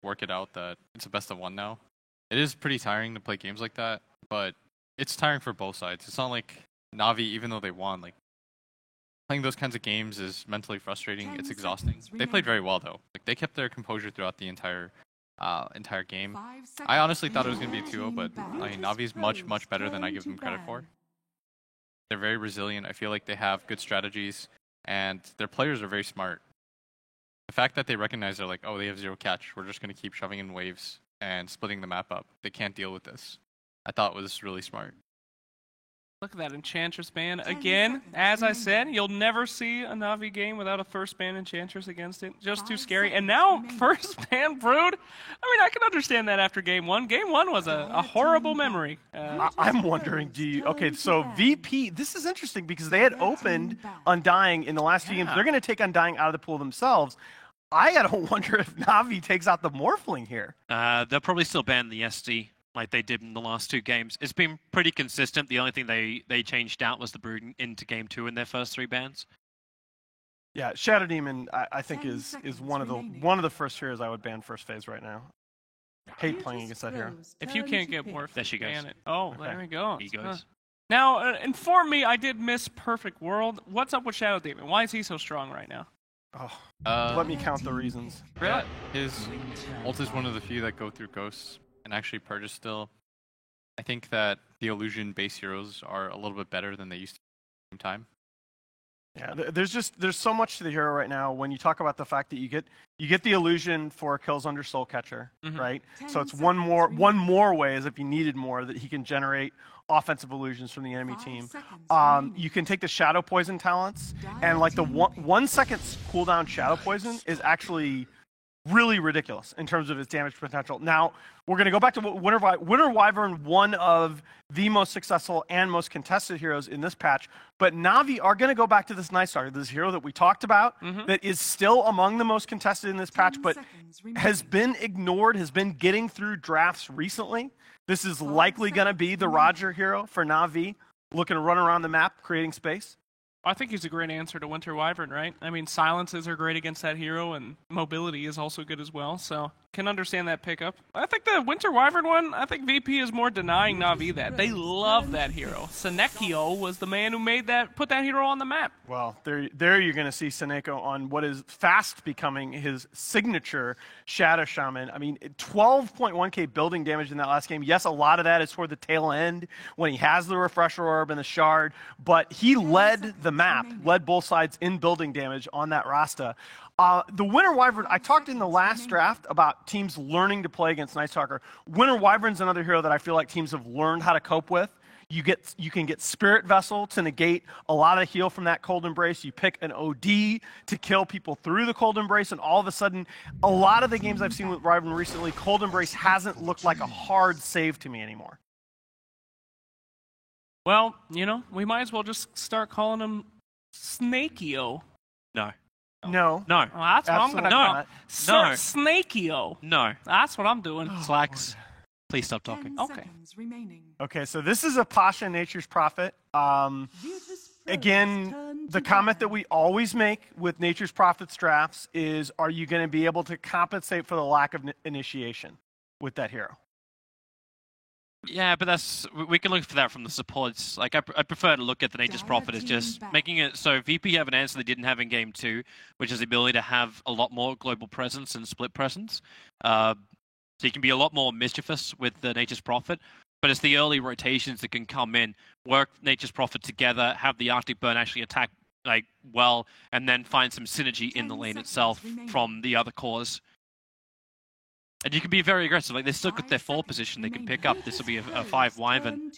work it out that it's a best of one now. It is pretty tiring to play games like that, but it's tiring for both sides. It's not like Na'Vi, even though they won, like playing those kinds of games is mentally frustrating. It's exhausting. They played very well though. Like they kept their composure throughout the entire game. I honestly thought it was going to be a 2-0, but I mean, Navi's much better than I give them credit for. They're very resilient. I feel like they have good strategies, and their players are very smart. The fact that they recognize they're like, oh, they have 0 catch. We're just going to keep shoving in waves and splitting the map up. They can't deal with this. I thought was really smart. Look at that Enchantress ban. Again, as I said, you'll never see a Na'Vi game without a first ban Enchantress against it. Just too scary. And now, first ban Brood. I mean, I can understand that after Game 1. Game 1 was a horrible memory. I'm wondering, okay, so VP, this is interesting because they had opened Undying in the last few games. They're going to take Undying out of the pool themselves. I gotta wonder if Na'Vi takes out the Morphling here. They'll probably still ban the SD. Like they did in the last 2 games. It's been pretty consistent. The only thing they changed out was the Brood into Game 2 in their first 3 bans. Yeah, Shadow Demon I think is one of the first heroes I would ban first phase right now. Hate playing against that hero. If you can't get Morph, there she goes. ban it. Oh, Okay. there we go. He goes. Now, inform me, I did miss Perfect World. What's up with Shadow Demon? Why is he so strong right now? Oh, let me count the reasons. Yeah, his ult is one of the few that go through ghosts and actually purges still. I think that the illusion base heroes are a little bit better than they used to be at the same time. Yeah, there's so much to the hero right now. When you talk about the fact that you get the illusion for kills under Soul Catcher, right? So it's one more way, as if you needed more, that he can generate offensive illusions from the enemy team. You can take the Shadow Poison talents, and like the 1 second cooldown Shadow Poison is actually really ridiculous in terms of its damage potential. Now, we're going to go back to Winter Wyvern, one of the most successful and most contested heroes in this patch, but Na'Vi are going to go back to this Night Stalker, this hero that we talked about, that is still among the most contested in this patch, but has been ignored, has been getting through drafts recently. This is likely going to be the Roger hero for Na'Vi, looking to run around the map, creating space. I think he's a great answer to Winter Wyvern, right? I mean, silences are great against that hero, and mobility is also good as well, so can understand that pickup. I think the Winter Wyvern one, I think VP is more denying Na'Vi that. They love that hero. Senekio was the man who put that hero on the map. Well, there you're going to see Seneko on what is fast becoming his signature Shadow Shaman. I mean, 12.1k building damage in that last game. Yes, a lot of that is toward the tail end when he has the Refresher Orb and the Shard, but he led the map, led both sides in building damage on that Rasta. The Winter Wyvern, I talked in the last draft about teams learning to play against Night Stalker. Winter Wyvern's another hero that I feel like teams have learned how to cope with. You can get Spirit Vessel to negate a lot of heal from that Cold Embrace. You pick an OD to kill people through the Cold Embrace, and all of a sudden, a lot of the games I've seen with Wyvern recently, Cold Embrace hasn't looked like a hard save to me anymore. Well, you know, we might as well just start calling him Snakeo. No. No. No. Well, that's what I'm going to call No. Snakeo. No. That's what I'm doing. Slacks, please stop talking. Okay. Okay, so this is a Pasha Nature's Prophet. Again, the comment that we always make with Nature's Prophets drafts is, are you going to be able to compensate for the lack of initiation with that hero? Yeah, but we can look for that from the supports. Like, I prefer to look at the Nature's Prophet as just making it so VP have an answer they didn't have in Game 2, which is the ability to have a lot more global presence and split presence. So you can be a lot more mischievous with the Nature's Prophet, but it's the early rotations that can come in, work Nature's Prophet together, have the Arctic Burn actually attack well, and then find some synergy in the lane itself from the other cores. And you can be very aggressive. Like, they still got their 4 position they can pick up. This will be a 5 Wyvern.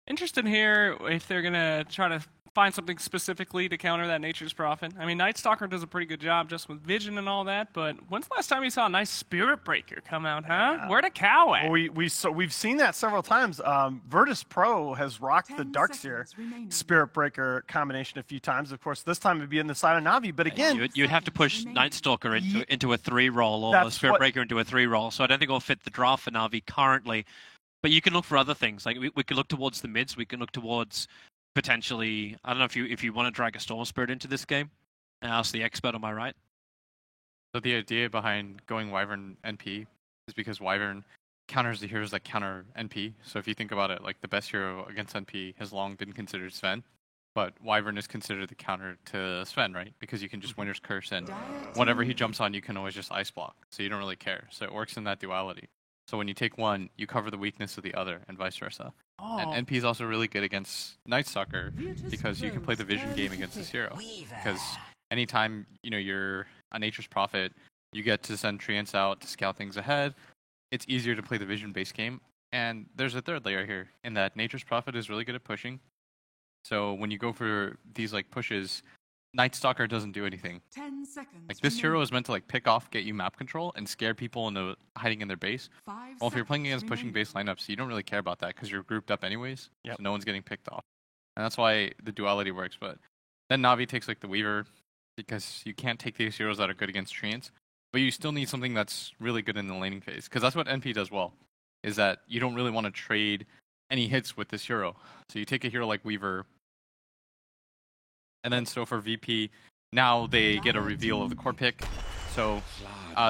Interested here if they're going to try to find something specifically to counter that Nature's Prophet. I mean, Night Stalker does a pretty good job just with vision and all that, but when's the last time you saw a nice Spirit Breaker come out, huh? Where'd a cow at? Well, we've seen that several times. Virtus Pro has rocked the Darkseer Spirit Breaker combination a few times. Of course, this time it'd be in the side of Na'Vi, but again... You'd have to push Night Stalker into a 3-roll or a Spirit Breaker into a 3-roll, so I don't think it'll fit the draft for Na'Vi currently. But you can look for other things. Like, we could look towards the mids, we can look towards... potentially, I don't know if you want to drag a Storm Spirit into this game. Ask the expert on my right. So the idea behind going Wyvern NP is because Wyvern counters the heroes that counter NP. So if you think about it, like the best hero against NP has long been considered Sven, but Wyvern is considered the counter to Sven, right? Because you can just Winter's Curse and whatever he jumps on, you can always just ice block. So you don't really care. So it works in that duality. So when you take one, you cover the weakness of the other, and vice versa. Oh. And NP is also really good against Night Stalker because you can play the vision game against this hero. Because anytime you're a Nature's Prophet, you get to send treants out to scout things ahead. It's easier to play the vision-based game. And there's a third layer here in that Nature's Prophet is really good at pushing. So when you go for these like pushes, Night Stalker doesn't do anything. 10 seconds. Like this hero is meant to like pick off, get you map control, and scare people into hiding in their base. Well, if you're playing against pushing base lineups, you don't really care about that because you're grouped up anyways. Yep. So no one's getting picked off, and that's why the duality works. But then Navi takes like the Weaver because you can't take these heroes that are good against treants, but you still need something that's really good in the laning phase because that's what NP does well. Is that you don't really want to trade any hits with this hero. So you take a hero like Weaver. And then so for VP, now they get a reveal of the core pick. So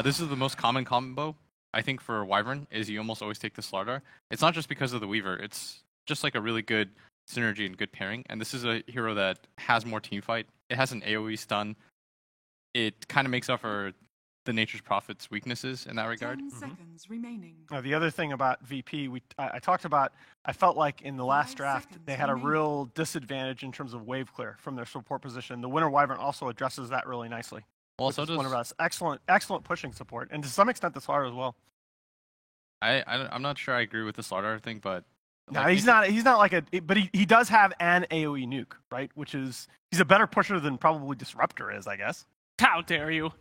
this is the most common combo, I think, for Wyvern, is you almost always take the Slardar. It's not just because of the Weaver, it's just like a really good synergy and good pairing. And this is a hero that has more teamfight. It has an AoE stun. It kind of makes up for the Nature's Prophet's weaknesses in that regard. 10 seconds remaining. The other thing about VP, I talked about, I felt like in the last 5 draft, seconds they had a remaining. real disadvantage in terms of wave clear from their support position. The Winter Wyvern also addresses that really nicely. Well, so does Winter Wyvern's excellent pushing support, and to some extent the Slardar as well. I'm not sure I agree with the Slardar thing, but No, like, he's not like but he does have an AoE nuke, right? Which is, he's a better pusher than probably Disruptor is, I guess. How dare you?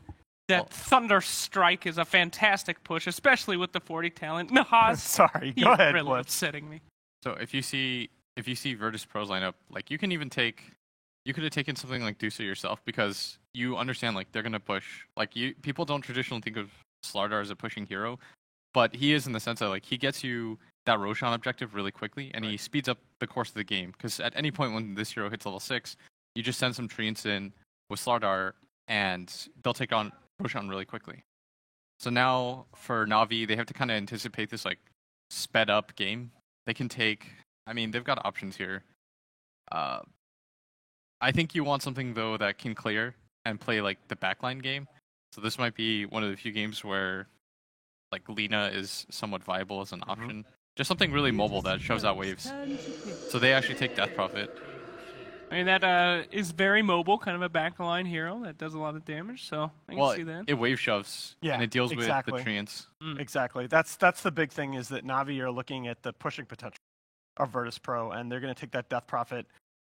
That Thunder Strike is a fantastic push, especially with the 40 talent. Nahaz, Sorry, go you're ahead, really Blitz. upsetting me. So if you see Virtus Pro's lineup, like you could have taken something like Dusa yourself because you understand like they're gonna push. Like people don't traditionally think of Slardar as a pushing hero, but he is in the sense that like he gets you that Roshan objective really quickly and he speeds up the course of the game. Because at any point when this hero hits level 6, you just send some treants in with Slardar and they'll take on Roshan really quickly. So now for Navi, they have to kind of anticipate this like sped up game. They can take, I mean, they've got options here. I think you want something though that can clear and play like the backline game. So this might be one of the few games where like Lina is somewhat viable as an option. Just something really mobile that shoves out waves. So they actually take Death Prophet. I mean, that is very mobile, kind of a backline hero that does a lot of damage, so I can see that. It wave shoves, Yeah, and it deals exactly. with the treants. Exactly. That's the big thing is that Navi are looking at the pushing potential of Virtus Pro, and they're going to take that Death Prophet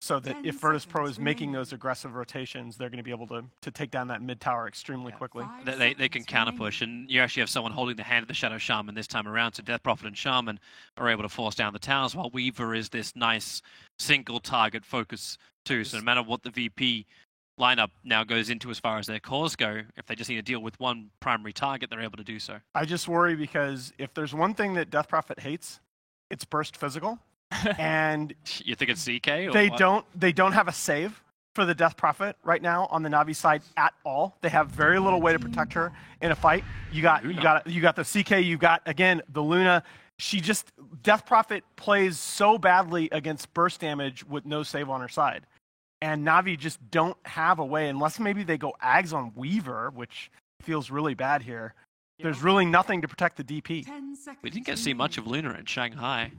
so that 10 if Virtus Pro seconds is making remaining. those aggressive rotations, they're going to be able to take down that mid tower extremely quickly. 5 They can seconds counter remaining. push, and you actually have someone holding the hand of the Shadow Shaman this time around. So Death Prophet and Shaman are able to force down the towers, while Weaver is this nice single target focus too. So no matter what the VP lineup now goes into as far as their cores go, if they just need to deal with one primary target, they're able to do so. I just worry because if there's one thing that Death Prophet hates, it's burst physical, and You think it's CK? Or they what? don't have a save for the Death Prophet right now on the Navi side at all. They have very little way to protect her in a fight. You got the CK. You got again the Luna. Death Prophet plays so badly against burst damage with no save on her side, and Navi just don't have a way unless maybe they go Ags on Weaver, which feels really bad here. There's really nothing to protect the DP. 10 seconds We didn't get to see much of Luna in Shanghai.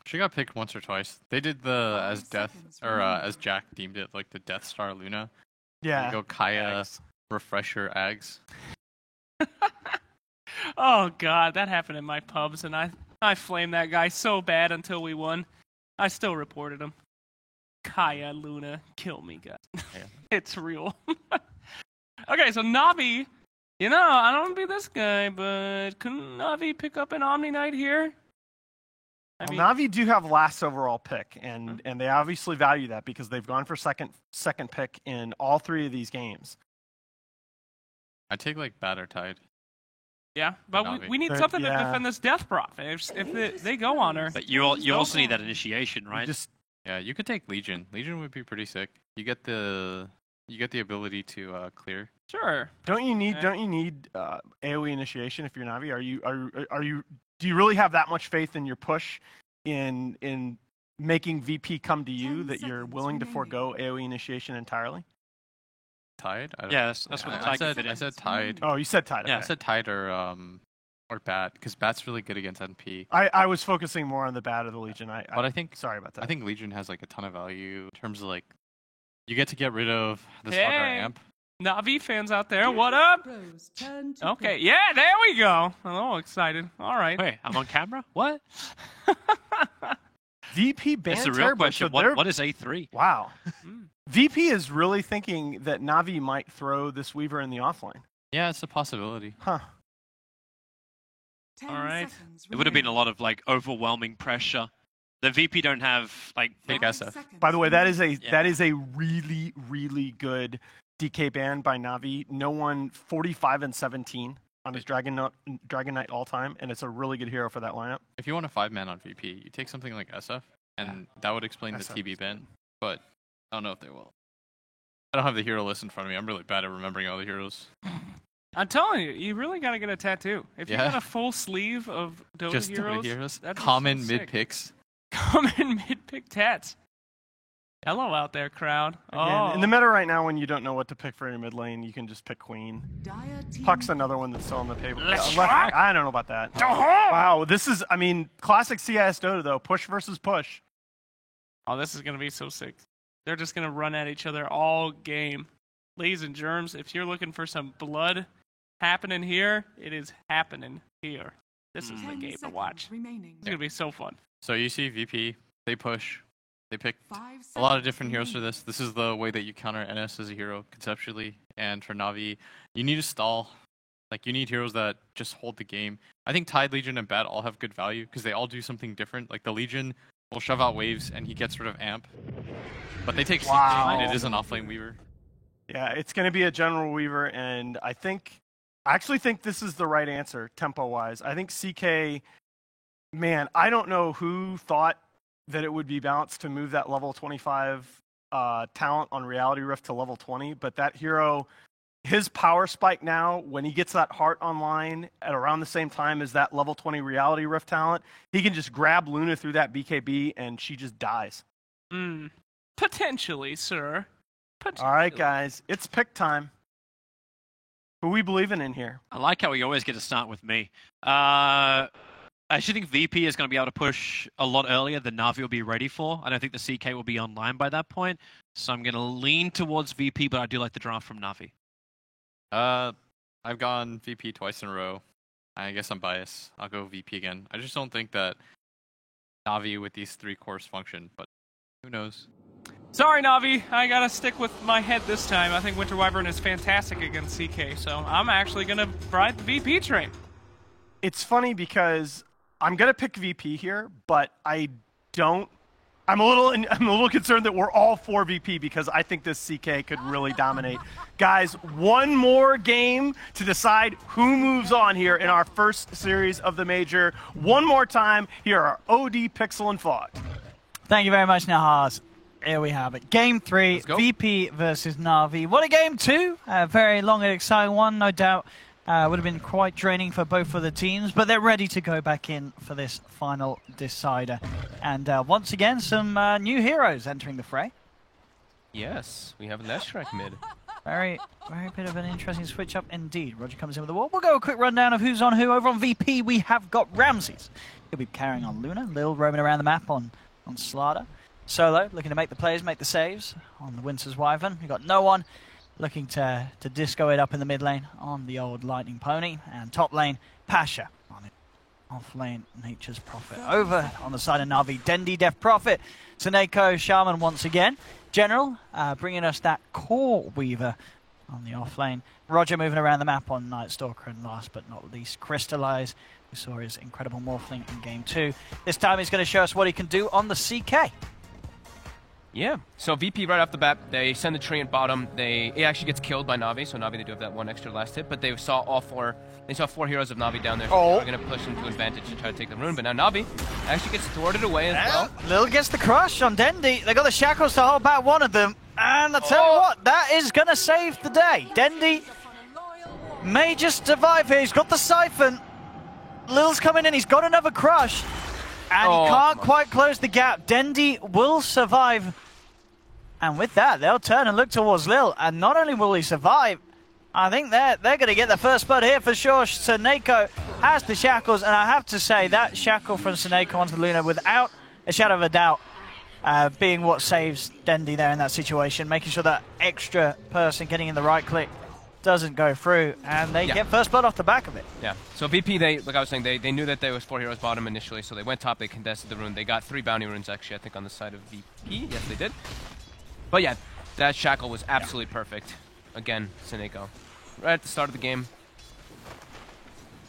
She got picked once or twice. They did the 5 as Death seconds or remaining. as Jack deemed it, like the Death Star Luna. Yeah. You go Kaya, Ags. Refresher, Ags. Oh god, that happened in my pubs, and I flamed that guy so bad until we won. I still reported him. Kaya Luna, kill me, guys. Yeah. It's real. Okay, so Navi, I don't want to be this guy, but couldn't Navi pick up an Omni Knight here? I mean, Navi do have last overall pick, and they obviously value that because they've gone for second pick in all 3 of these games. I take like Batter Tide. yeah, but Navi. we need They're- something to yeah. defend this Death Prophet. If they go on her, But you also need that initiation, right? Just Yeah, you could take Legion. Legion would be pretty sick. You get the You get the ability to clear. Sure. Don't you need AoE initiation if you're Navi? Do you really have that much faith in your push in making VP come to you that you're willing to forego AoE initiation entirely? Tide? Yeah, that's what the Tide fit in. I said Tide. Oh, you said Tide. Yeah, Okay. I said Tide or Bat, because Bat's really good against NP. I was focusing more on the Bat of the Legion. But I think sorry about that. I think Legion has like a ton of value in terms of like you get to get rid of this Hey. other amp. Navi fans out there, what up? Okay, yeah, there we go. I'm all excited. All right. Wait, I'm on camera? What? VP banned That's the real Turbo, question. so What is A3? wow. VP is really thinking that Navi might throw this Weaver in the offlane. Yeah, it's a possibility. Huh. All right. It would have been a lot of like overwhelming pressure. The VP don't have like Big SF. By the way, that is a really, really good DK ban by Navi. No one 45 and 17 on his Dragon Knight all time, and it's a really good hero for that lineup. If you want a 5-man on VP, you take something like SF, and that would explain the SF TB is ban. But I don't know if they will. I don't have the hero list in front of me. I'm really bad at remembering all the heroes. I'm telling you, you really got to get a tattoo. If you Yeah. got a full sleeve of Dota Just heroes, Dota heroes. that'd be Common so mid sick. picks. Common mid-pick tats. Hello out there, crowd. Again, in the meta right now, when you don't know what to pick for your mid lane, you can just pick Queen. Puck's another one that's still on the table. Let's Left- rock. I don't know about that. Wow, this is, I mean, classic CIS Dota though. Push versus push. Oh, this is going to be so sick. They're just going to run at each other all game. Ladies and germs, if you're looking for some blood happening here, it is happening here. This is the game to watch. It's going to be so fun. So you see VP, they push. They pick a lot of different heroes for this. This is the way that you counter NS as a hero conceptually. And for Navi, you need to stall. Like, you need heroes that just hold the game. I think Tide, Legion, and Bat all have good value because they all do something different. Like, the Legion will shove out waves and he gets rid of Amp. But they take CK and it is an offlane Weaver. Yeah, it's going to be a General Weaver, and I actually think this is the right answer, tempo-wise. I think CK, man, I don't know who thought that it would be balanced to move that level 25 talent on Reality Rift to level 20, but that hero, his power spike now, when he gets that heart online at around the same time as that level 20 Reality Rift talent, he can just grab Luna through that BKB, and she just dies. Potentially, sir. Potentially. All right, guys, it's pick time. Who we believing in here? I like how we always get to start with me. I actually think VP is going to be able to push a lot earlier than Navi will be ready for. I don't think the CK will be online by that point. So I'm going to lean towards VP, but I do like the draft from Navi. I've gone VP twice in a row. I guess I'm biased. I'll go VP again. I just don't think that Navi with these 3 cores function, but who knows? Sorry, Navi. I got to stick with my head this time. I think Winter Wyvern is fantastic against CK, so I'm actually going to ride the VP train. It's funny because I'm gonna pick VP here, but I'm a little concerned that we're all for VP because I think this CK could really dominate. Guys, one more game to decide who moves on here in our first series of the major. One more time, here are OD, Pixel, and Fog. Thank you very much, Nahas. Here we have it. Game 3, VP versus Navi. What a game 2. A very long and exciting one, no doubt. Would have been quite draining for both of the teams, but they're ready to go back in for this final decider. And once again, some new heroes entering the fray. Yes, we have Leshrac mid. Very bit of an interesting switch up indeed. Roger comes in with the wall. We'll go a quick rundown of who's on who. Over on VP, we have got Ramses. He'll be carrying on Luna. Lil roaming around the map on Slaughter. Solo looking to make the plays, make the saves on the Winter's Wyvern. We've got no one looking to disco it up in the mid lane on the old Lightning Pony. And top lane, Pasha on it. Off lane, Nature's Prophet. Over on the side of Navi, Dendi, Death Prophet. Tsuneko, Shaman once again. General bringing us that core Weaver on the off lane. Roger moving around the map on Night Stalker. And last but not least, Crystallize. We saw his incredible morphling in game 2. This time he's going to show us what he can do on the CK. Yeah, so VP right off the bat, they send the tree at bottom. It actually gets killed by Navi, so Navi, they do have that one extra last hit, but they saw 4 heroes of Navi down there, so they're going to push into advantage to try to take the rune, but now Navi actually gets thwarted away as well. Lil gets the crush on Dendi. They got the shackles to hold back one of them, And I tell you what, that is going to save the day. Dendi may just survive here. He's got the Siphon. Lil's coming in. He's got another crush. And he can't quite close the gap. Dendi will survive. And with that, they'll turn and look towards Lil. And not only will he survive, I think they're going to get the first blood here for sure. Seneko has the shackles. And I have to say, that shackle from Seneko onto Luna, without a shadow of a doubt, being what saves Dendi there in that situation, making sure that extra person getting in the right click doesn't go through, and they get first blood off the back of it. Yeah. So VP, like I was saying, they knew that there was 4 heroes bottom initially, so they went top, they contested the rune. They got 3 bounty runes, actually, I think, on the side of VP. Yes, they did. But yeah, that shackle was absolutely perfect. Again, Seneko. Right at the start of the game,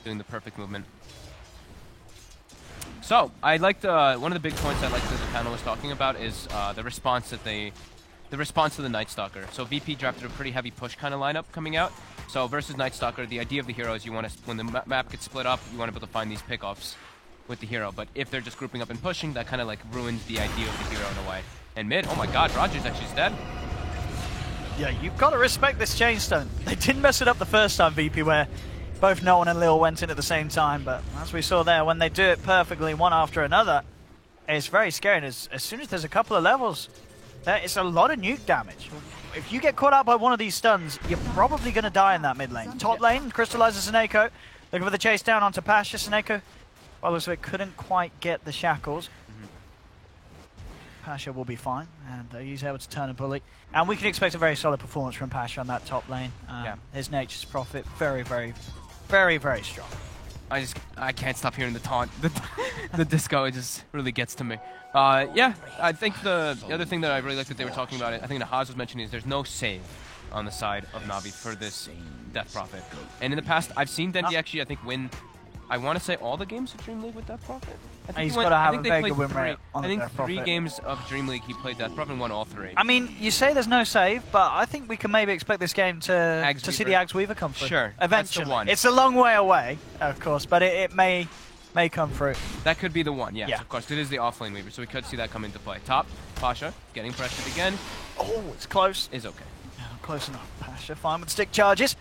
doing the perfect movement. So, I liked, one of the big points I liked that the panel was talking about is the response that the response to the Night Stalker. So VP drafted a pretty heavy push kind of lineup coming out. So versus Night Stalker, the idea of the hero is you want to, when the map gets split up, you want to be able to find these pickoffs with the hero. But if they're just grouping up and pushing, that kind of like ruins the idea of the hero in a way. And mid, oh my god, Rogers actually is dead. Yeah, you've got to respect this Chainstone. They didn't mess it up the first time, VP, where both Nolan and Lil went in at the same time. But as we saw there, when they do it perfectly one after another, it's very scary. And as soon as there's a couple of levels, it's a lot of nuke damage. If you get caught out by one of these stuns, you're probably going to die in that mid lane. Top lane, crystallizes Seneko. Looking for the chase down onto Pasha. Seneko, well, looks like couldn't quite get the shackles. Pasha will be fine, and he's able to turn a bully. And we can expect a very solid performance from Pasha on that top lane. His Nature's Prophet, very, very, very, very strong. I can't stop hearing the taunt. The disco, it just really gets to me. Yeah, I think the other thing that I really liked that they were talking about, I think Nahaz was mentioning, is there's no save on the side of Na'Vi for this Death Prophet. And in the past, I've seen Dendi actually, I think, win, I want to say, all the games of Dream League with Death Prophet. He's got to have a very good win rate on I think Death Prophet. 3 games of Dream League he played Death Prophet and won all 3. I mean, you say there's no save, but I think we can maybe expect this game to see the Axe Weaver come through. Sure, eventually. that's the one. It's a long way away, of course, but it may come through. That could be the one, yes, of course. It is the offlane Weaver, so we could see that come into play. Top, Pasha, getting pressured again. Oh, it's close. Is okay. Yeah, close enough. Pasha fine with stick charges.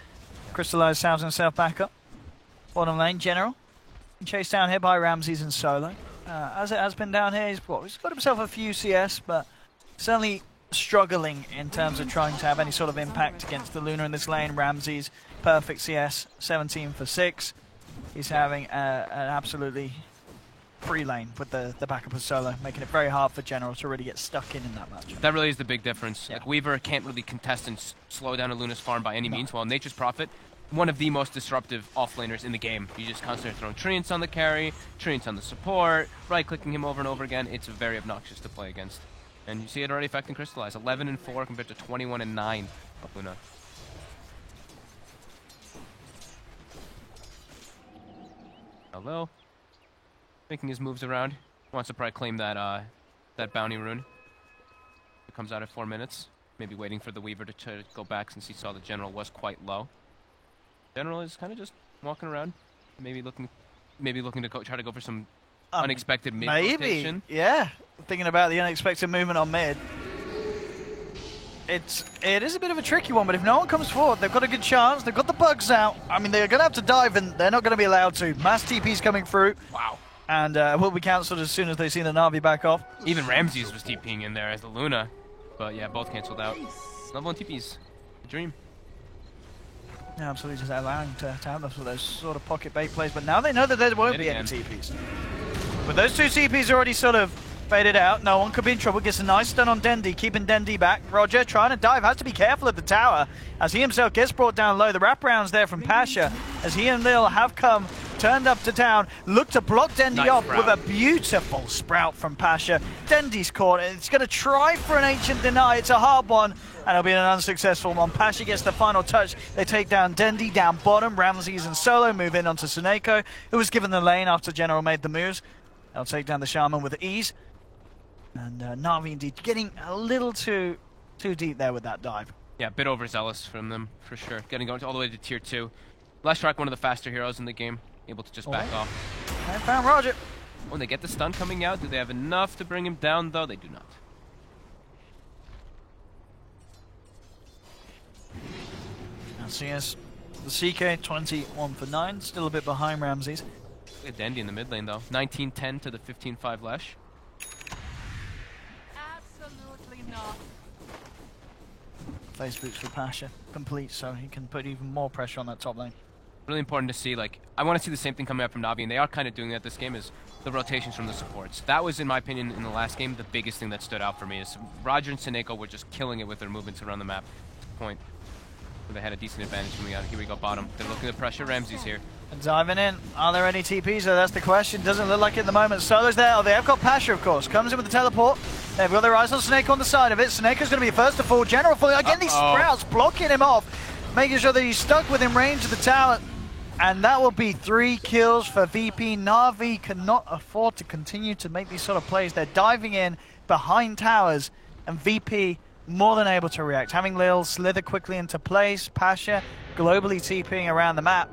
Crystallized sounds himself back up. Bottom lane, General. Chased down here by Ramses and Solo. As it has been down here, he's got himself a few CS, but certainly struggling in terms of trying to have any sort of impact against the Luna in this lane. Ramses, perfect CS, 17 for 6. He's having an absolutely free lane with the backup of Solo, making it very hard for General to really get stuck in that match. That really is the big difference. Like Weaver can't really contest and slow down a Luna's farm by any means, while Nature's Prophet, one of the most disruptive offlaners in the game. You just constantly throwing Treants on the carry, Treants on the support, right-clicking him over and over again. It's very obnoxious to play against. And you see it already affecting Crystallize. 11 and 4 compared to 21 and 9 of Luna. Hello. Making his moves around. Wants to probably claim that that bounty rune. It comes out at 4 minutes. Maybe waiting for the Weaver to go back since he saw the General was quite low. General is kind of just walking around, maybe looking to try to go for some unexpected mid rotation. Yeah. Thinking about the unexpected movement on mid. It is a bit of a tricky one, but if no one comes forward, they've got a good chance. They've got the bugs out. I mean, they're going to have to dive, and they're not going to be allowed to. Mass TP's coming through. Wow. And will be cancelled as soon as they see the Na'Vi back off. Even Ramses was TPing in there as the Luna, but yeah, both cancelled out. Level 1 TPs, a dream. Yeah, absolutely, just allowing to have those sort of pocket bait plays, but now they know that there won't be any TPs. But those 2 TPs already sort of faded out. No one could be in trouble. Gets a nice stun on Dendi, keeping Dendi back. Roger trying to dive, has to be careful at the tower as he himself gets brought down low. The wraparounds there from Pasha as he and Lil have come, turned up to town, look to block Dendi off with a beautiful sprout from Pasha. Dendi's caught, and it's going to try for an ancient deny. It's a hard one, and it'll be an unsuccessful one. Pasha gets the final touch. They take down Dendi down bottom. Ramses and Solo move in onto Seneko, who was given the lane after General made the moves. They'll take down the Shaman with ease. And Na'Vi indeed getting a little too deep there with that dive. Yeah, a bit overzealous from them, for sure. Getting all the way to tier 2. Leshrac, one of the faster heroes in the game, able to just back off. And found Roger. When they get the stun coming out, do they have enough to bring him down, though? They do not. CS, the CK 21 for 9, still a bit behind Ramses. Look at Dendy in the mid lane though. 19-10 to the 15-5 Lesh. Absolutely not. Phase boots for Pasha, complete, so he can put even more pressure on that top lane. Really important to see, like, I want to see the same thing coming out from Na'Vi, and they are kind of doing that this game, is the rotations from the supports. That was, in my opinion, in the last game, the biggest thing that stood out for me, is Roger and Seneko were just killing it with their movements around the map to the point where they had a decent advantage coming out. Here we go, bottom. They're looking to pressure Ramses here. And diving in, are there any TPs? So that's the question. Doesn't look like it at the moment. Solo's there. Oh, they have got Pasha, of course. Comes in with the teleport. They've got their eyes on Snake on the side of it. Snake's going to be first to fall. General falling. Again, these Sprouts blocking him off, making sure that he's stuck within range of the tower. And that will be 3 kills for VP. Na'Vi cannot afford to continue to make these sort of plays. They're diving in behind towers, and VP more than able to react. Having Lil slither quickly into place. Pasha globally TPing around the map.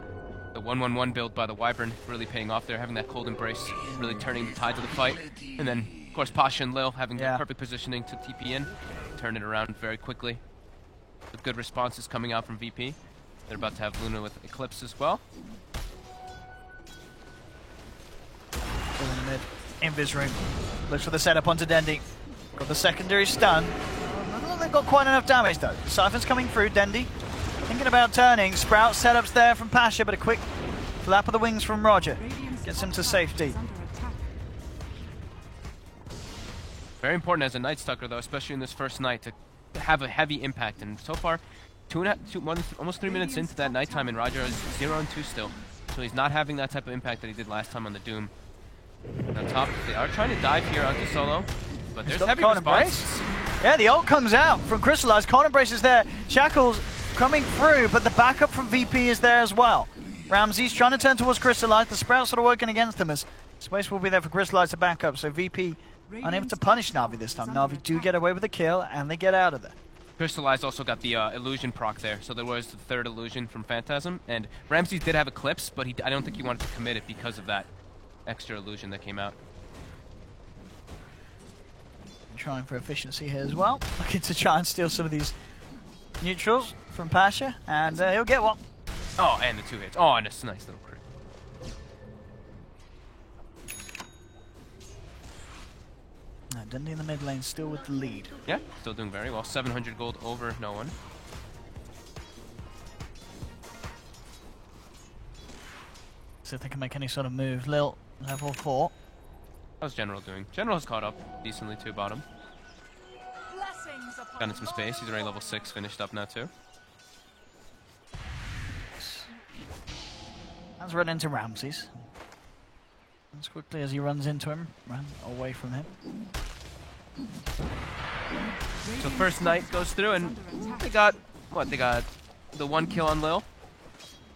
The 1-1-1 build by the Wyvern really paying off there, having that cold embrace, really turning the tides of the fight. And then, of course, Pasha and Lil having the perfect positioning to TP in, turn it around very quickly. With good responses coming out from VP. They're about to have Luna with Eclipse as well. In the mid, Invis room. Looks for the setup onto Dendi. Got the secondary stun. I don't think they've got quite enough damage though. Siphon's coming through, Dendi. Thinking about turning. Sprout setups there from Pasha, but a quick flap of the wings from Roger. Gets him to safety. Very important as a Night Stalker though, especially in this first night, to have a heavy impact. And so far, almost 3 minutes into that nighttime, and Roger is 0-2 still. So he's not having that type of impact that he did last time on the Doom. And on top, they are trying to dive here onto Solo, but there's heavy response. Yeah, the ult comes out from Crystallize. Con Embrace is there. Shackles coming through, but the backup from VP is there as well. Ramses trying to turn towards Crystallize. The Sprout sort of working against them as space will be there for Crystallize to back up. So VP unable to punish Na'Vi this time. Na'Vi do get away with the kill, and they get out of there. Crystallize also got the illusion proc there, so there was the third illusion from Phantasm, and Ramses did have Eclipse, but I don't think he wanted to commit it because of that extra illusion that came out. Trying for efficiency here as well, looking to try and steal some of these neutrals from Pasha, and he'll get one. Oh, and the 2 hits. Oh, and it's a nice little crit. Dendi in the mid lane still with the lead. Yeah, still doing very well. 700 gold over no one. See if they can make any sort of move. Lil, level 4. How's General doing? General's caught up decently to bottom. Got in some space. He's already level 6, finished up now too. Has run into Ramses. As quickly as he runs into him, ran away from him. So first night goes through, and they got what? They got the 1 kill on Lil,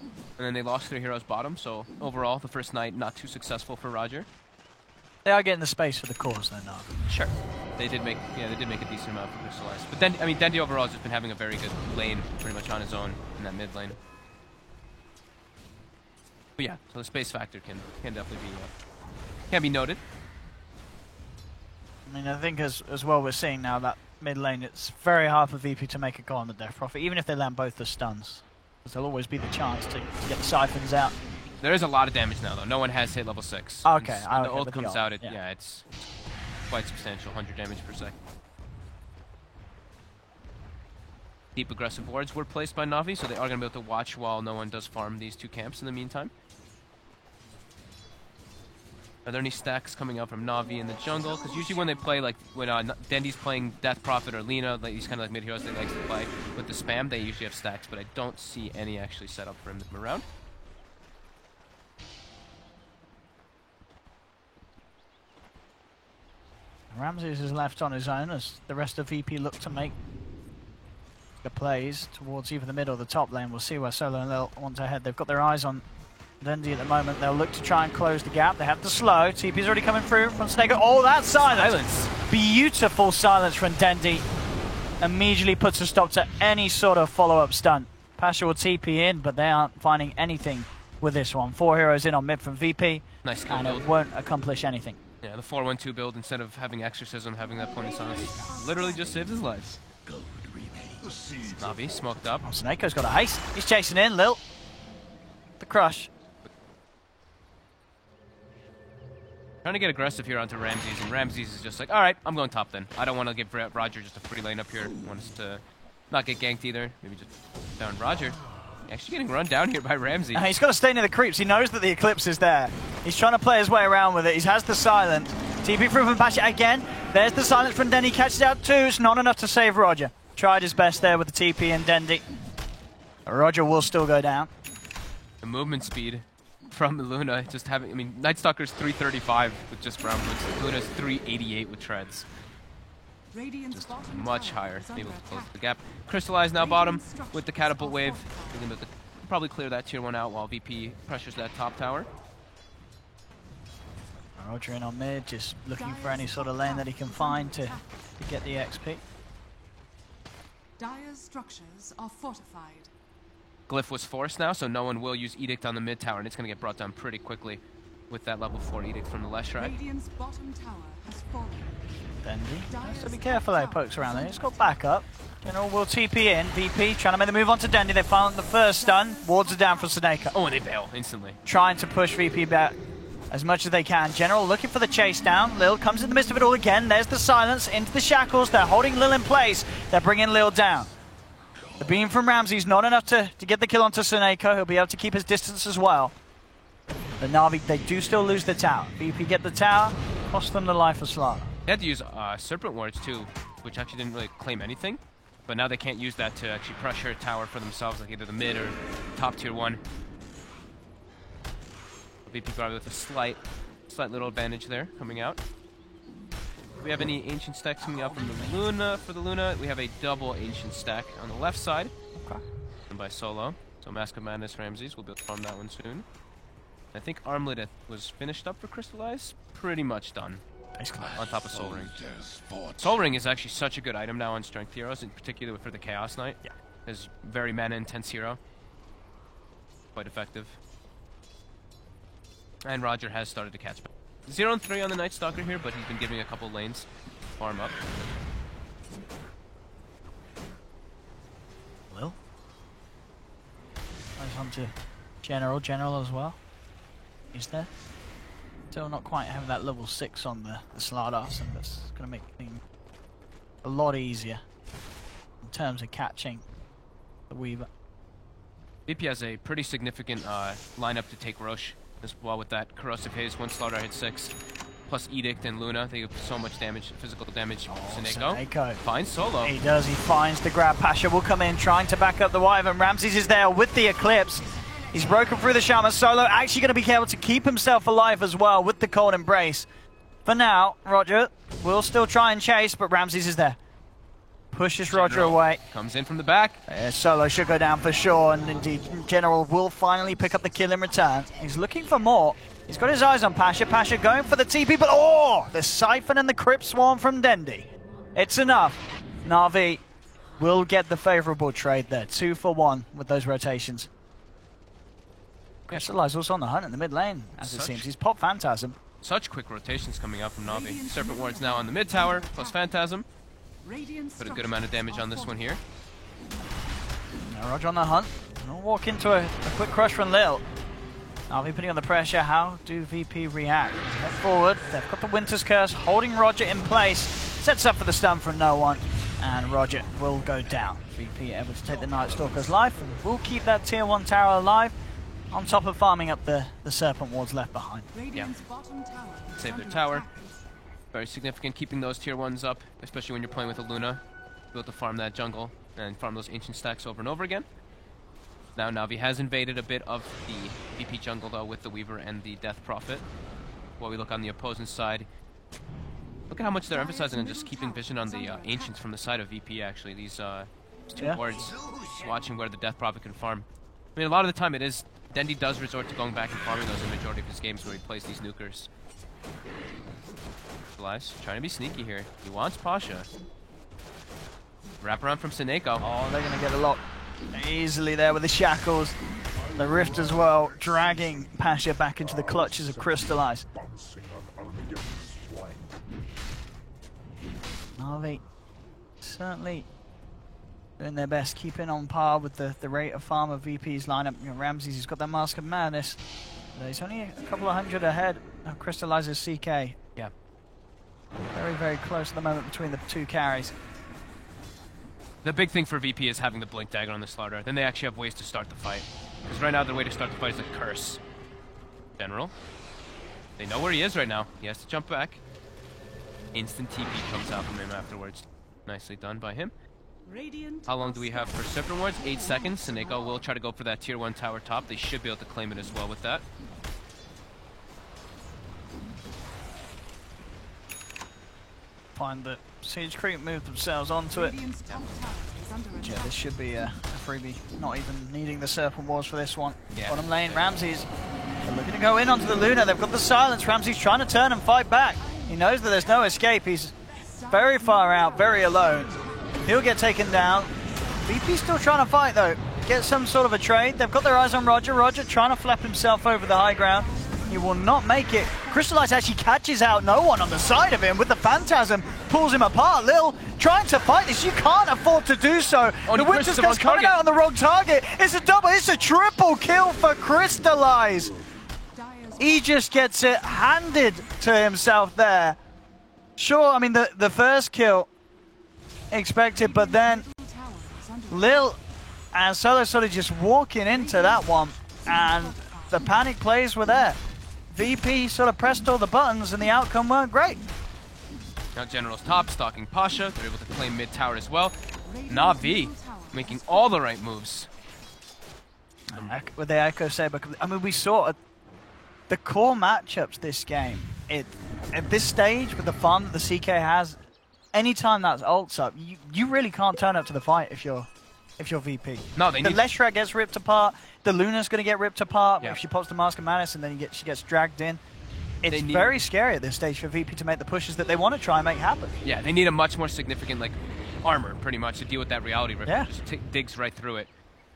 and then they lost their heroes bottom. So overall, the first night not too successful for Roger. They are getting the space for the cause, though, now. Sure. They did make a decent amount for Crystallize. But then, I mean, Dendi overall has just been having a very good lane, pretty much on his own in that mid lane. But yeah, so the space factor can definitely be noted. I mean, I think as well we're seeing now that mid lane, it's very hard for VP to make a goal on the Death Prophet, even if they land both the stuns. Because there'll always be the chance to get the Siphons out. There is a lot of damage now, though. No one has hit level 6. Okay. When the ult comes out, it's quite substantial, 100 damage per sec. Deep aggressive wards were placed by Na'Vi, so they are going to be able to watch while no one does farm these 2 camps in the meantime. Are there any stacks coming out from Na'Vi in the jungle? Because usually when they play, like when Dendi's playing Death Prophet or Lina, like these kind of like mid heroes they like to play with the spam, they usually have stacks, but I don't see any actually set up for him to come around. Ramses is left on his own as the rest of VP look to make the plays towards either the mid or the top lane. We'll see where Solo and Lil want to head. They've got their eyes on Dendi at the moment. They'll look to try and close the gap. They have the slow. TP's already coming through from Snake. Oh, that silence. Beautiful silence from Dendi. Immediately puts a stop to any sort of follow-up stunt. Pasha will TP in, but they aren't finding anything with this one. 4 heroes in on mid from VP. Nice and build. It won't accomplish anything. Yeah, the 4-1-2 build, instead of having Exorcism, having that point of silence, literally just saved his life. Na'Vi smoked up. Oh, Seneco's got a haste. He's chasing in. Lil. The crush. Trying to get aggressive here onto Ramses, and Ramses is just like, all right, I'm going top then. I don't want to give Roger just a free lane up here. I want us to not get ganked either. Maybe just down Roger. Actually getting run down here by Ramsey. He's got to stay near the creeps. He knows that the Eclipse is there. He's trying to play his way around with it. He has the silent. TP through from Pasha again. There's the silence from Dendi. Catches out too. It's not enough to save Roger. Tried his best there with the TP and Dendi. Roger will still go down. The movement speed from Luna just having, I mean, Night Stalker's 335 with just brown boots. Luna's 388 with treads. Just much higher, able to close the gap. Crystallize now bottom with the catapult wave. We're going to probably clear that tier 1 out while VP pressures that top tower. Roger in on mid, just looking for any sort of lane that he can find to get the XP. Dire's structures are fortified. Glyph was forced now, so no one will use Edict on the mid tower, and it's going to get brought down pretty quickly with that level 4 Edict from the Leshrac. Radiant's bottom tower has fallen. Dendi. So be careful there, pokes around there. He's got backup. General will TP in. VP trying to make the move onto Dendi. They found the first stun. Wards are down for Seneca. Oh, and they bail instantly. Trying to push VP back as much as they can. General looking for the chase down. Lil comes in the midst of it all again. There's the silence into the shackles. They're holding Lil in place. They're bringing Lil down. The beam from Ramsey's not enough to get the kill onto Seneca. He'll be able to keep his distance as well. But Na'Vi, they do still lose the tower. VP get the tower, cost them the life of Slaughter. They had to use Serpent Wards too, which actually didn't really claim anything. But now they can't use that to actually pressure a tower for themselves, like either the mid or top tier 1. VP probably with a slight little advantage there coming out. Do we have any ancient stacks coming out from the Luna? For the Luna, we have a double ancient stack on the left side. Okay. And by Solo. So Mask of Madness Ramses, we'll be able to farm that one soon. I think Armlet was finished up for Crystallize. Pretty much done. Basically. On top of Soul Ring. Soul Ring is actually such a good item now on Strength Heroes, in particular for the Chaos Knight. Yeah. It's very mana intense hero. Quite effective. And Roger has started to catch back. 0 and 3 on the Night Stalker here, but he's been giving a couple lanes farm up. Lil. Goes on to General as well. He's there. Still not quite having that level 6 on the Slardar, and that's going to make things a lot easier in terms of catching the Weaver. VP has a pretty significant lineup to take Roche as well with that Corrosive Haze. One Slaughter hit 6, plus Edict and Luna. They have so much damage, physical damage. Seneco finds Solo. He does, he finds the grab. Pasha will come in, trying to back up the Wyvern. Ramses is there with the Eclipse. He's broken through the Shaman. Solo actually going to be able to keep himself alive as well with the Cold Embrace. For now, Roger will still try and chase, but Ramses is there. Pushes Roger away. Comes in from the back. Solo should go down for sure, and indeed General will finally pick up the kill in return. He's looking for more. He's got his eyes on Pasha. Pasha going for the TP, but oh! The Siphon and the Crypt Swarm from Dendi. It's enough. Na'Vi will get the favorable trade there. 2 for 1 with those rotations. Crystallize also on the hunt in the mid lane, as it seems. He's popped Phantasm. Such quick rotations coming out from Na'Vi. Serpent Ward's now on the mid tower, plus Phantasm. Put a good amount of damage on this one here. Now Roger on the hunt. We'll walk into a quick crush from Lil. Na'Vi putting on the pressure. How do VP react? Head forward. They've got the Winter's Curse holding Roger in place. Sets up for the stun from no one. And Roger will go down. VP able to take the Night Stalker's life. And will keep that tier 1 tower alive. On top of farming up the Serpent Wards left behind. Yeah. Save their tower. Very significant keeping those tier 1s up, especially when you're playing with a Luna. Be able to farm that jungle and farm those ancient stacks over and over again. Now Na'Vi has invaded a bit of the VP jungle though with the Weaver and the Death Prophet. While we look on the opposing side, look at how much they're emphasizing on just keeping vision on the ancients from the side of VP actually. These 2 wards, watching where the Death Prophet can farm. I mean, a lot of the time it is, Dendi does resort to going back and farming those in the majority of his games where he plays these nukers. Trying to be sneaky here. He wants Pasha. Wrap around from Seneco. Oh, they're going to get a lot easily there with the shackles. The Rift as well, dragging Pasha back into the clutches of Crystallize. Na'Vi certainly doing their best, keeping on par with the rate of farm of VP's lineup. You know, Ramses, he's got that Mask of Madness. But he's only a couple of hundred ahead of Crystallizer's CK. Yeah. Very, very close at the moment between the two carries. The big thing for VP is having the Blink Dagger on the Slardar. Then they actually have ways to start the fight. Because right now the way to start the fight is a Curse. General. They know where he is right now. He has to jump back. Instant TP comes out from him afterwards. Nicely done by him. How long do we have for Sip rewards? 8 seconds. Seneko will try to go for that tier 1 tower top. They should be able to claim it as well with that. Find that Siege Creep moved themselves onto it. Yeah, this should be a freebie. Not even needing the Serpent Wars for this one. Yeah. Bottom lane, Ramses. They're looking to go in onto the Luna. They've got the silence. Ramses trying to turn and fight back. He knows that there's no escape. He's very far out, very alone. He'll get taken down. VP's still trying to fight though. Get some sort of a trade. They've got their eyes on Roger. Roger trying to flap himself over the high ground. He will not make it. Crystallize actually catches out no one on the side of him with the Phantasm. Pulls him apart. Lil trying to fight this. You can't afford to do so. The Winter's Gust coming out on the wrong target. It's a double. It's a triple kill for Crystallize. He just gets it handed to himself there. Sure, I mean, the first kill expected, but then Lil and Solo sort of just walking into that one, and the panic plays were there. VP sort of pressed all the buttons, and the outcome weren't great. Now General's top, stalking Pasha. They're able to claim mid tower as well. Na'Vi making all the right moves. With the Echo Saber, I mean, we saw the core matchups this game. At this stage, with the farm that the CK has, anytime that ults up, you really can't turn up to the fight if you're VP. No, they the need... Leshrac gets ripped apart. The Luna's going to get ripped apart Yeah. if she pops the Mask of Madness, and then she gets dragged in. It's very scary at this stage for VP to make the pushes that they want to try and make happen. Yeah, they need a much more significant armor, pretty much, to deal with that reality rip. Yeah. It just digs right through it.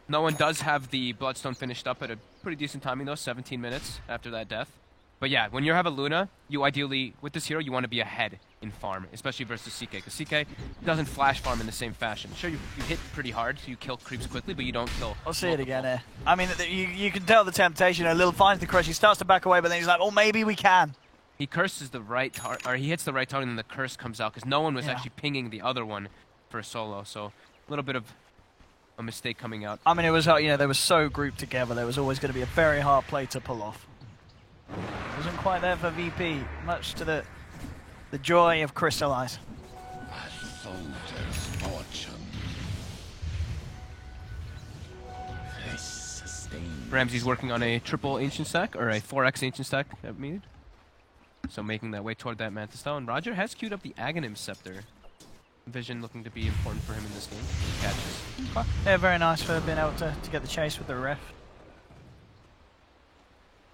No one does have the Bloodstone finished up at a pretty decent timing, though, 17 minutes after that death. But yeah, when you have a Luna, you ideally, with this hero, you want to be ahead in farm, especially versus CK, because CK doesn't flash farm in the same fashion. Sure, you hit pretty hard, so you kill creeps quickly, but you don't kill. I'll see it again here. I mean, you can tell the temptation. A little finds the crush. He starts to back away, but then he's like, oh, maybe we can. He curses the right target, or he hits the right target, and then the curse comes out, because no one was actually pinging the other one for a solo, so a little bit of a mistake coming out. I mean, it was, they were so grouped together. There was always going to be a very hard play to pull off. It wasn't quite there for VP, much to the joy of Crystallize. A soldier's fortune. Ramsey's working on a triple ancient stack, or a 4x ancient stack, if needed. So making that way toward that Mantis Style. And Roger has queued up the Aghanim Scepter. Vision looking to be important for him in this game. Catches. Yeah, very nice for being able to get the chase with the ref.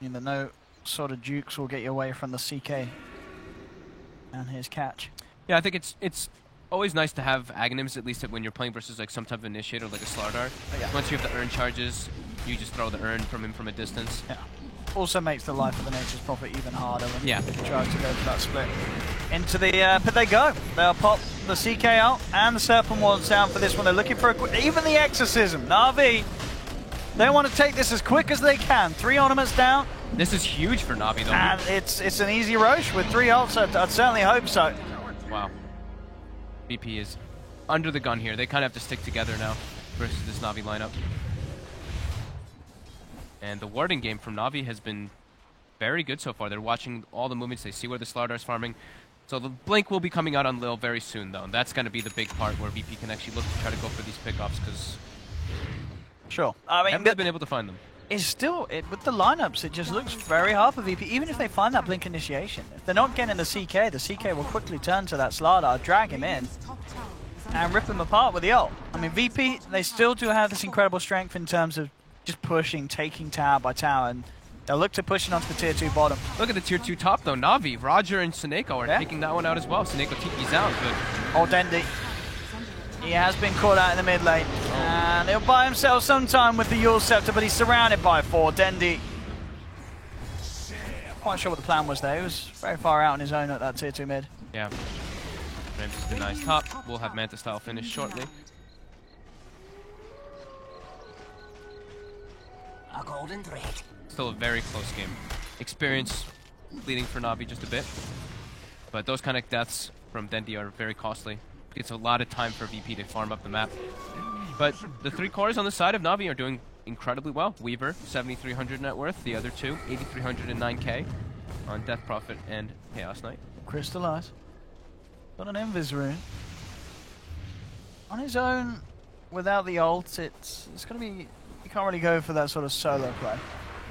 No sort of dukes will get you away from the CK and his catch. Yeah, I think it's always nice to have Aghanims, at least when you're playing versus some type of initiator like a Slardar. Once you have the urn charges, you just throw the urn from him from a distance. Yeah. Also makes the life of the Nature's Prophet even harder when he tries to go for that split. Into the but they go. They'll pop the CK out and the Serpent Ward's down for this one. They're looking for even the Exorcism. Na'Vi, they want to take this as quick as they can. 3 ornaments down. This is huge for Na'Vi, though. And it's an easy Roche with 3 ults. I'd certainly hope so. Wow. VP is under the gun here. They kind of have to stick together now versus this Na'Vi lineup. And the warding game from Na'Vi has been very good so far. They're watching all the movements. They see where the Slardar's farming. So the Blink will be coming out on Lil very soon, though. And that's going to be the big part where VP can actually look to try to go for these pickoffs, because sure. I mean, haven't been able to find them. It's still, with the lineups, it just looks very hard for VP. Even if they find that Blink initiation, if they're not getting the CK will quickly turn to that Slardar, drag him in, and rip him apart with the ult. I mean, VP, they still do have this incredible strength in terms of just pushing, taking tower by tower, and they'll look to push it onto the tier 2 bottom. Look at the tier 2 top, though. Na'Vi, Roger, and Seneko are taking that one out as well. Seneko TP's out, but... Oh, Dendi. He has been caught out in the mid lane. And he'll buy himself some time with the Eul Scepter, but he's surrounded by 4. Dendi. Quite sure what the plan was there. He was very far out on his own at that tier 2 mid. Yeah. Ramses denies top. We'll have Mantis Style finish shortly. Still a very close game. Experience leading for Na'Vi just a bit. But those kind of deaths from Dendi are very costly. It's a lot of time for VP to farm up the map. But the 3 cores on the side of Na'Vi are doing incredibly well. Weaver, 7,300 net worth. The other 2, 8,300 and 9k on Death Prophet and Chaos Knight. Crystallize. Got an Invis rune. On his own, without the ult, it's going to be... You can't really go for that sort of solo play.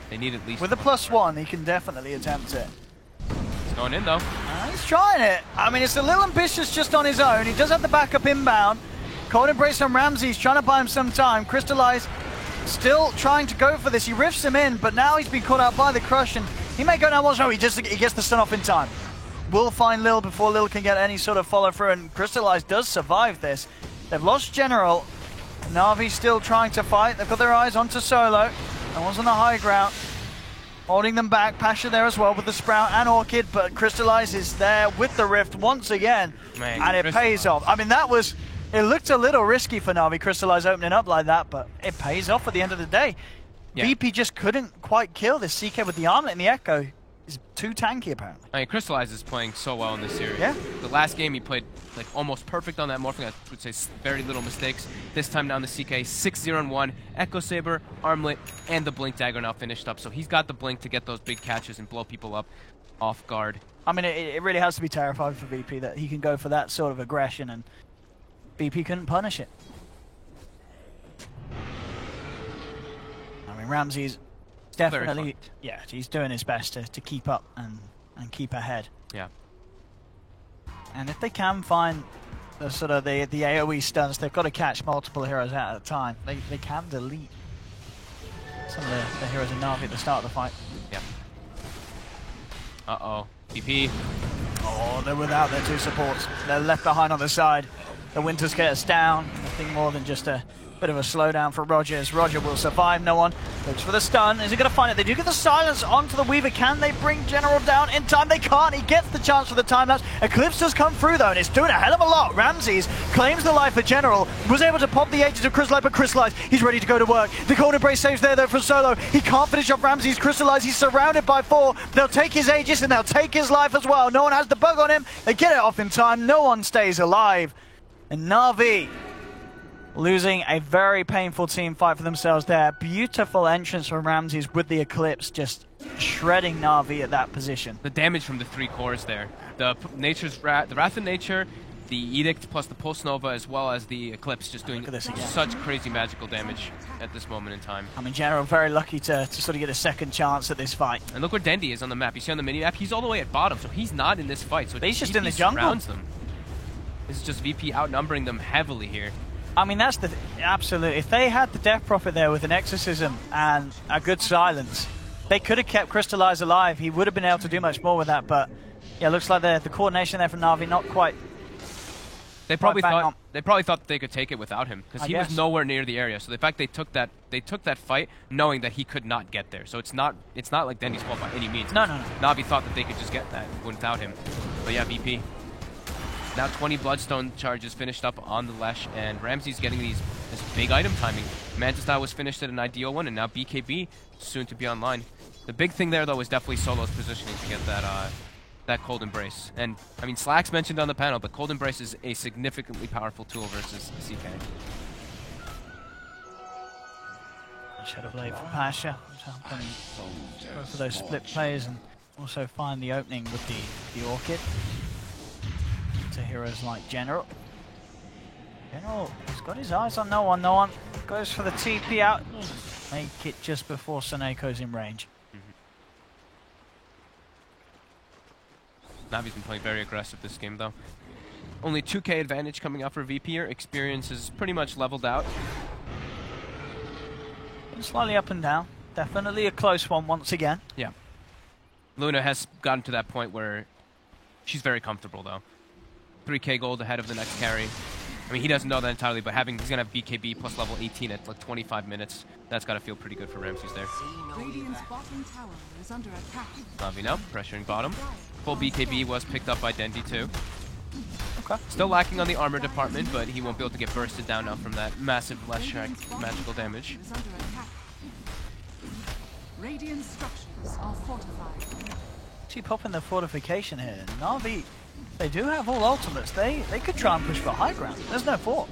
They need at least... With a +1, he can definitely attempt it. He's going in, though. He's trying it. I mean, it's a little ambitious just on his own. He does have the backup inbound. Cold Embrace on Ramses, trying to buy him some time. Crystallize still trying to go for this. He riffs him in, but now he's been caught out by the crush, and he may go down once. No, he gets the stun off in time. Will find Lil before Lil can get any sort of follow through, and Crystallize does survive this. They've lost General. Na'Vi still trying to fight. They've got their eyes onto Solo. No one's on the high ground. Holding them back. Pasha there as well with the Sprout and Orchid, but Crystallize is there with the Rift once again. Man, and it pays off. I mean, that was... It looked a little risky for Na'Vi, Crystallize opening up like that, but it pays off at the end of the day. Yeah. VP just couldn't quite kill this CK with the Armlet and the Echo. He's too tanky, apparently. I mean, Crystallize is playing so well in this series. Yeah. The last game he played like almost perfect on that morphing. I would say very little mistakes. This time down the CK, 6-0-1. Echo Saber, Armlet, and the Blink Dagger now finished up. So he's got the Blink to get those big catches and blow people up off guard. I mean, it really has to be terrifying for VP that he can go for that sort of aggression, and VP couldn't punish it. I mean, Ramses definitely, yeah, he's doing his best to keep up and keep ahead. Yeah. And if they can find the sort of the AoE stuns, they've got to catch multiple heroes out at a time. They can delete some of the heroes in Na'Vi at the start of the fight. Yeah. Uh-oh. VP. Oh, they're without their 2 supports. They're left behind on the side. The Winters get us down. Nothing more than just a bit of a slowdown for Rogers. Roger will survive. No one looks for the stun. Is he going to find it? They do get the silence onto the Weaver. Can they bring General down in time? They can't. He gets the chance for the time lapse. Eclipse does come through, though, and it's doing a hell of a lot. Ramses claims the life for General. Was able to pop the Aegis of Crystallize, but Crystallize, he's ready to go to work. The Cold Embrace saves there, though, for Solo. He can't finish off Ramses. Crystallize, he's surrounded by 4. They'll take his Aegis, and they'll take his life as well. No one has the bug on him. They get it off in time. No one stays alive. And Na'Vi losing a very painful team fight for themselves there. Beautiful entrance from Ramses with the Eclipse, just shredding Na'Vi at that position. The damage from the 3 cores there. The Wrath of Nature, the Edict plus the Pulse Nova, as well as the Eclipse, just doing such crazy magical damage at this moment in time. I mean, General very lucky to sort of get a second chance at this fight. And look where Dendi is on the map. You see on the mini map, he's all the way at bottom, so he's not in this fight. So he's just VP in the jungle. Surrounds them. This is just VP outnumbering them heavily here. I mean, that's the absolute. If they had the Death Prophet there with an Exorcism and a good silence, they could have kept Crystallize alive. He would have been able to do much more with that. But yeah, looks like the coordination there from Na'Vi not quite. They probably thought they could take it without him because he was nowhere near the area. So the fact they took that fight knowing that he could not get there. So it's not like Dendi's fault by any means. No. Na'Vi thought that they could just get that without him. But yeah, VP. Now 20 Bloodstone charges finished up on the Lesh, and Ramsey's getting this big item timing. Mantis Style was finished at an ideal one, and now BKB soon to be online. The big thing there, though, is definitely Solo's positioning to get that Cold Embrace. And, I mean, Slacks mentioned on the panel, but Cold Embrace is a significantly powerful tool versus CK. Shadow Blade for Pasha. Go for those split plays and also find the opening with the Orchid. To heroes like General. General has got his eyes on no one. No one goes for the TP out. Make it just before Soneko's in range. Navi's been playing very aggressive this game, though. Only 2k advantage coming out for VP here. Experience is pretty much leveled out. Been slightly up and down. Definitely a close one once again. Yeah. Luna has gotten to that point where she's very comfortable, though. 3k gold ahead of the next carry. I mean, he doesn't know that entirely, but he's going to have BKB plus level 18 at like 25 minutes. That's got to feel pretty good for Ramses there. Radiant's bottom tower is under attack. Na'Vi now pressuring bottom. Full BKB was picked up by Dendi too. Okay. Still lacking on the armor department, but he won't be able to get bursted down now from that massive Leshrac magical damage. Radiant structures are fortified. Actually popping the fortification here. Na'Vi, they do have all ultimates. They could try and push for high ground. There's no fort.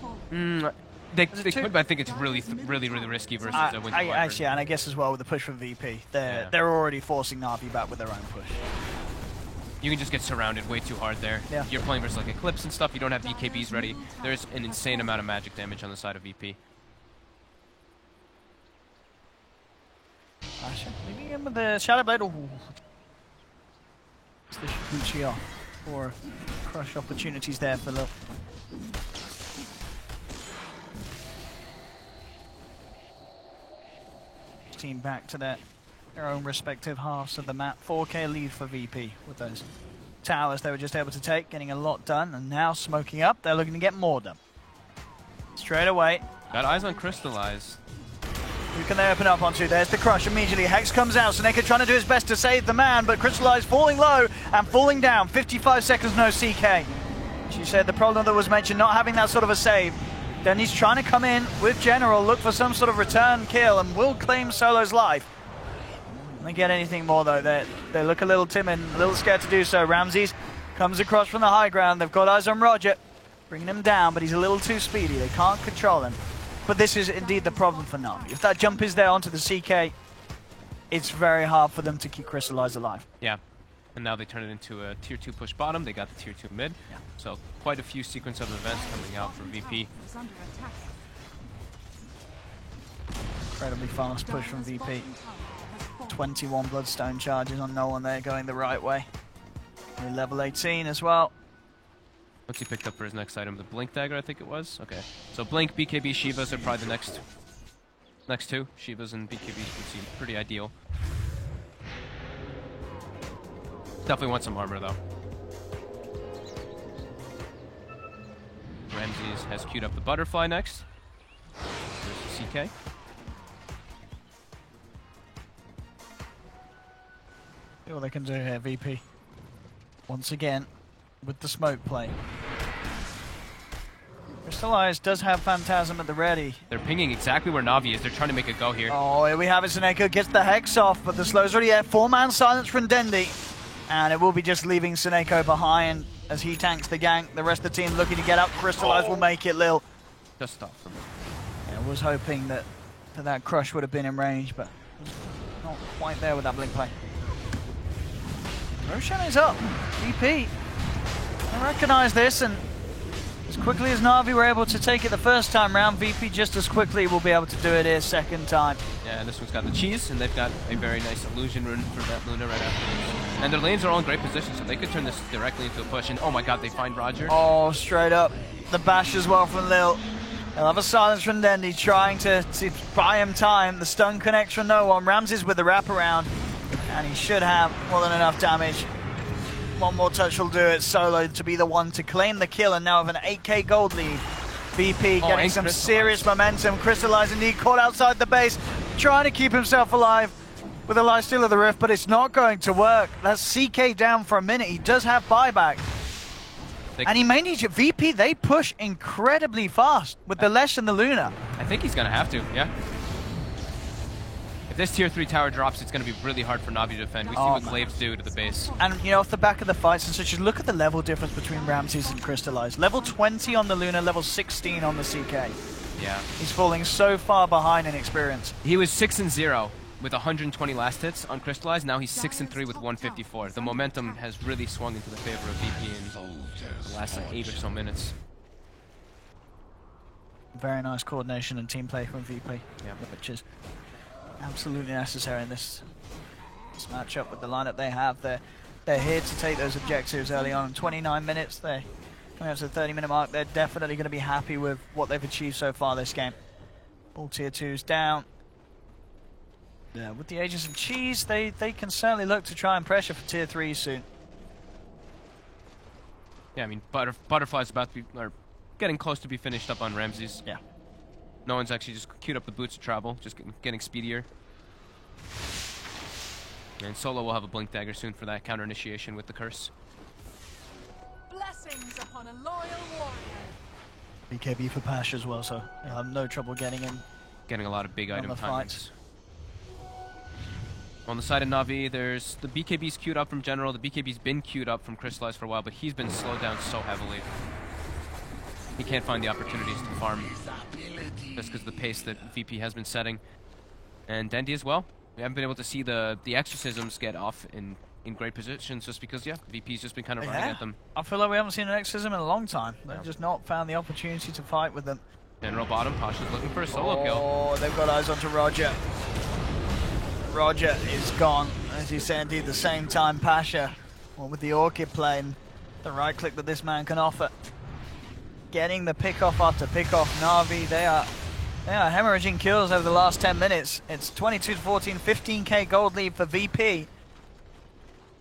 They could, but I think it's really risky versus a Winter Wyvern. Actually, and I guess as well with the push from VP, they're already forcing Na'Vi back with their own push. You can just get surrounded way too hard there. Yeah. You're playing versus like Eclipse and stuff. You don't have BKBs ready. There's an insane amount of magic damage on the side of VP. Asher leaving him with the Shadow Blade. Ooh. It's the Shikuchi off for crush opportunities there for Lil. Team back to their own respective halves of the map. 4K lead for VP with those towers they were just able to take, getting a lot done, and now smoking up. They're looking to get more done. Straight away. Got eyes on Crystallize. Who can they open up onto? There's the crush immediately. Hex comes out. Seneca trying to do his best to save the man, but Crystallize falling low and falling down. 55 seconds, no CK. She said the problem that was mentioned, not having that sort of a save. Then he's trying to come in with General, look for some sort of return kill, and will claim Solo's life. They get anything more though. They look a little timid, a little scared to do so. Ramses comes across from the high ground. They've got eyes on Roger, bringing him down, but he's a little too speedy. They can't control him. But this is indeed the problem for Na'Vi. If that jump is there onto the CK, it's very hard for them to keep Crystallize alive. Yeah. And now they turn it into a tier 2 push bottom. They got the tier 2 mid. Yeah. So quite a few sequence of events coming out for VP. Incredibly fast push from VP. 21 Bloodstone charges on no one there, going the right way. Only level 18 as well. What's he picked up for his next item? The Blink Dagger, I think it was? Okay. So Blink, BKB, Shivas are probably the next two. Shivas and BKB would seem pretty ideal. Definitely want some armor though. Ramses has queued up the Butterfly next. There's the CK. See what they can do here, VP. Once again, with the smoke play. Crystallize does have Phantasm at the ready. They're pinging exactly where Na'Vi is. They're trying to make a go here. Oh, here we have it. Seneca gets the Hex off, but the slow's already there. 4-man silence from Dendi. And it will be just leaving Seneko behind as he tanks the gank. The rest of the team looking to get up. Crystallize will make it, Lil. Just stop them. I was hoping that crush would have been in range, but not quite there with that blink play. Roshan is up. VP. I recognize this, and as quickly as Na'Vi were able to take it the first time round, VP just as quickly will be able to do it here second time. Yeah, this one's got the cheese, and they've got a very nice illusion rune for that Luna right after. And their lanes are all in great position, so they could turn this directly into a push. And oh my god, they find Roger. Oh, straight up. The bash as well from Lil. They'll have a silence from Dendi trying to buy him time. The stun connects from no one. Ramses with the wraparound, and he should have more than enough damage. One more touch will do it. Solo to be the one to claim the kill, and now have an 8k gold lead. VP getting some serious momentum. Crystallize indeed caught outside the base, trying to keep himself alive with a lifesteal of the Rift, but it's not going to work. That's CK down for a minute. He does have buyback. And he may need you. VP, they push incredibly fast with the Lesh and the Luna. I think he's going to have to, yeah. If this tier 3 tower drops, it's going to be really hard for Na'Vi to defend. We see what Glaives do to the base. And, you know, off the back of the fights and such, just look at the level difference between Ramses and Crystallize. Level 20 on the Luna, level 16 on the CK. Yeah. He's falling so far behind in experience. He was 6-0 with 120 last hits on Crystallize. Now he's 6-3 with 154. The momentum has really swung into the favor of VP in the last 8 or so minutes. Very nice coordination and team play from VP, yeah, which is absolutely necessary in this matchup with the lineup they have. They're here to take those objectives early on. 29 minutes, they're coming up to the 30-minute mark. They're definitely going to be happy with what they've achieved so far this game. All tier 2s down. Yeah, with the Agents of Cheese, they can certainly look to try and pressure for tier 3 soon. Yeah, I mean, Butterfly's about to be, or getting close to be finished up on Ramses. Yeah. No one's actually just queued up the boots of travel, just getting speedier. And Solo will have a Blink Dagger soon for that counter initiation with the curse. Blessings upon a loyal warrior. BKB for Pash as well, so you'll have no trouble getting in. Getting a lot of big item timings. On the side of Na'Vi, there's the BKB's queued up from General. The BKB's been queued up from Crystallize for a while, but he's been slowed down so heavily. He can't find the opportunities to farm just because of the pace that VP has been setting. And Dendi as well. We haven't been able to see the exorcisms get off in great positions just because, yeah, VP's just been kind of running at them. I feel like we haven't seen an exorcism in a long time. They've just not found the opportunity to fight with them. General bottom, Pasha's looking for a solo kill. Oh, they've got eyes onto Roger. Roger is gone, as you said, at the same time Pasha, well, with the Orchid plane, the right click that this man can offer. Getting the pick off after pick off. Na'Vi, they are hemorrhaging kills over the last 10 minutes. It's 22-14, 15k gold lead for VP.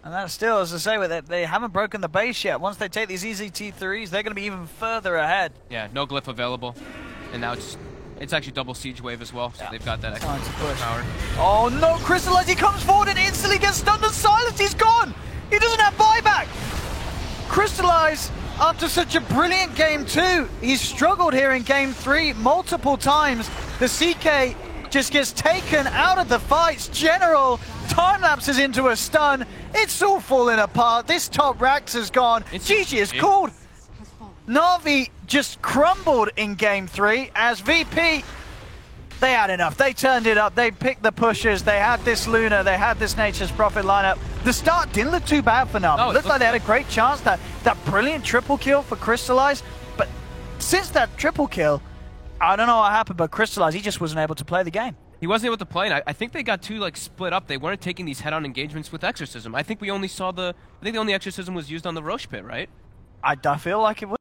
And that's still, as I say, with it, they haven't broken the base yet. Once they take these easy T3s, they're going to be even further ahead. Yeah, no glyph available. And now it's actually double siege wave as well, so they've got that extra power. Oh no, Crystallize, he comes forward and instantly gets stunned and silenced. He's gone. He doesn't have buyback. Crystallize, after such a brilliant game 2, he's struggled here in game 3 multiple times. The CK just gets taken out of the fights. General time lapses into a stun. It's all falling apart. This top Rax has gone. GG is called. Na'Vi just crumbled in game 3 as VP, they had enough. They turned it up. They picked the pushes. They had this Luna. They had this Nature's Prophet lineup. The start didn't look too bad for Na'Vi. No, it looked like they had a great chance. That brilliant triple kill for Crystallize. But since that triple kill, I don't know what happened, but Crystallize, he just wasn't able to play the game. He wasn't able to play, and I think they got too split up. They weren't taking these head-on engagements with Exorcism. I think we only saw I think the only Exorcism was used on the Roche pit, right? I feel like it was.